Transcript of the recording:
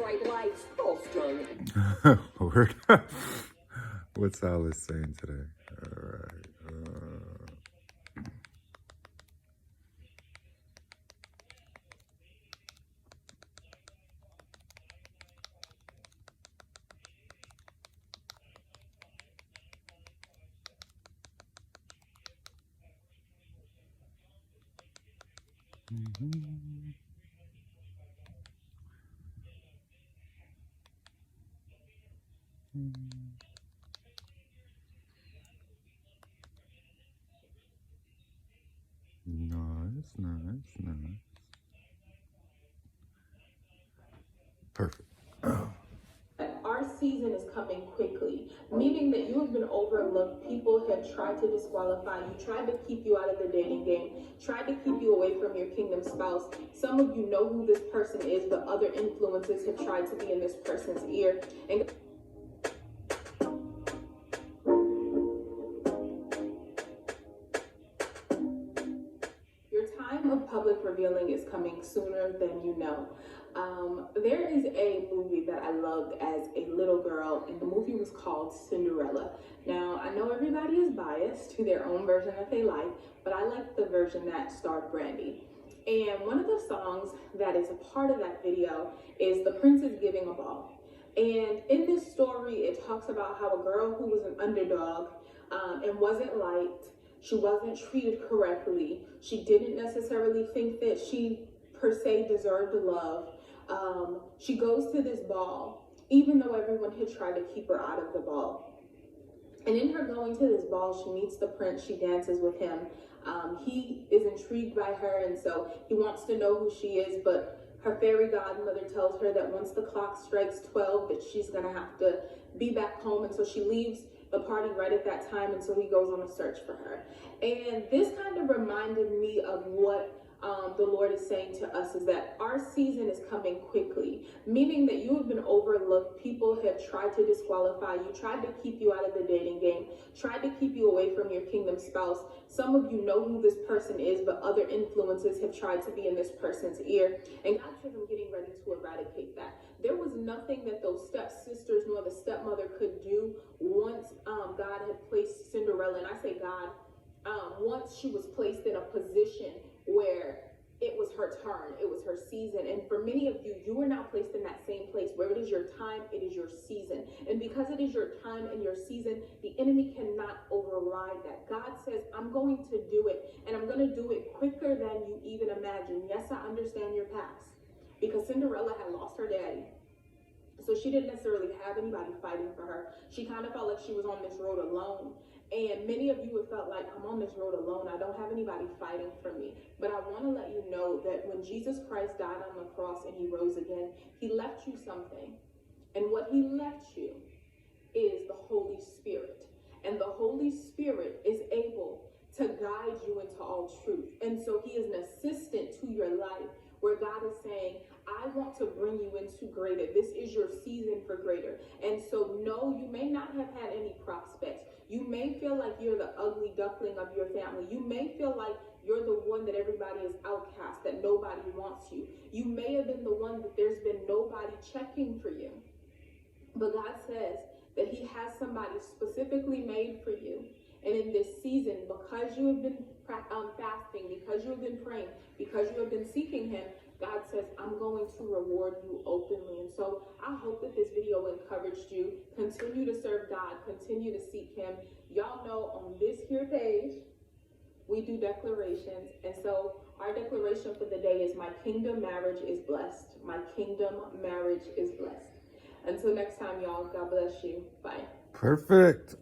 bright lights, all strung. Word. What's Alice saying today? All right. Nice. Perfect. Our season is coming quickly, meaning that you have been overlooked. People have tried to disqualify you, tried to keep you out of the dating game, tried to keep you away from your kingdom spouse. Some of you know who this person is, but other influences have tried to be in this person's ear. And your time of public revealing is coming sooner than you know. There is a movie that I loved as a little girl, and the movie was called Cinderella. Now, I know everybody is biased to their own version that they like, but I like the version that starred Brandy. And one of the songs that is a part of that video is The Prince is Giving a Ball. And in this story, it talks about how a girl who was an underdog and wasn't liked, she wasn't treated correctly, she didn't necessarily think that she per se deserved love. She goes to this ball, even though everyone had tried to keep her out of the ball. And in her going to this ball, she meets the prince, she dances with him. He is intrigued by her, and so he wants to know who she is, but her fairy godmother tells her that once the clock strikes 12, that she's gonna have to be back home, and so she leaves the party right at that time, and so he goes on a search for her. And this kind of reminded me of what the Lord is saying to us, is that our season is coming quickly, meaning that you have been overlooked. People have tried to disqualify you, tried to keep you out of the dating game, tried to keep you away from your kingdom spouse. Some of you know who this person is, but other influences have tried to be in this person's ear. And God says, I'm getting ready to eradicate that. There was nothing that those stepsisters nor the stepmother could do once God had placed Cinderella, and I say God, once she was placed in a position where it was her turn, it was her season. And for many of you, you are now placed in that same place where it is your time, it is your season. And because it is your time and your season, the enemy cannot override that. God says, I'm going to do it, and I'm going to do it quicker than you even imagine. Yes, I understand your past, because Cinderella had lost her daddy. So she didn't necessarily have anybody fighting for her. She kind of felt like she was on this road alone. And many of you have felt like, I'm on this road alone. I don't have anybody fighting for me. But I want to let you know that when Jesus Christ died on the cross and he rose again, he left you something. And what he left you is the Holy Spirit. And the Holy Spirit is able to guide you into all truth. And so he is an assistant to your life, where God is saying, I want to bring you into greater. This is your season for greater. And so no, you may not have had any prospects. You may feel like you're the ugly duckling of your family. You may feel like you're the one that everybody is outcast, that nobody wants you. You may have been the one that there's been nobody checking for you. But God says that he has somebody specifically made for you. And in this season, because you have been fasting, because you have been praying, because you have been seeking him, God says, I'm going to reward you openly. And so I hope that this video encouraged you. Continue to serve God. Continue to seek him. Y'all know on this here page, we do declarations. And so our declaration for the day is, my kingdom marriage is blessed. My kingdom marriage is blessed. Until next time, y'all, God bless you. Bye. Perfect.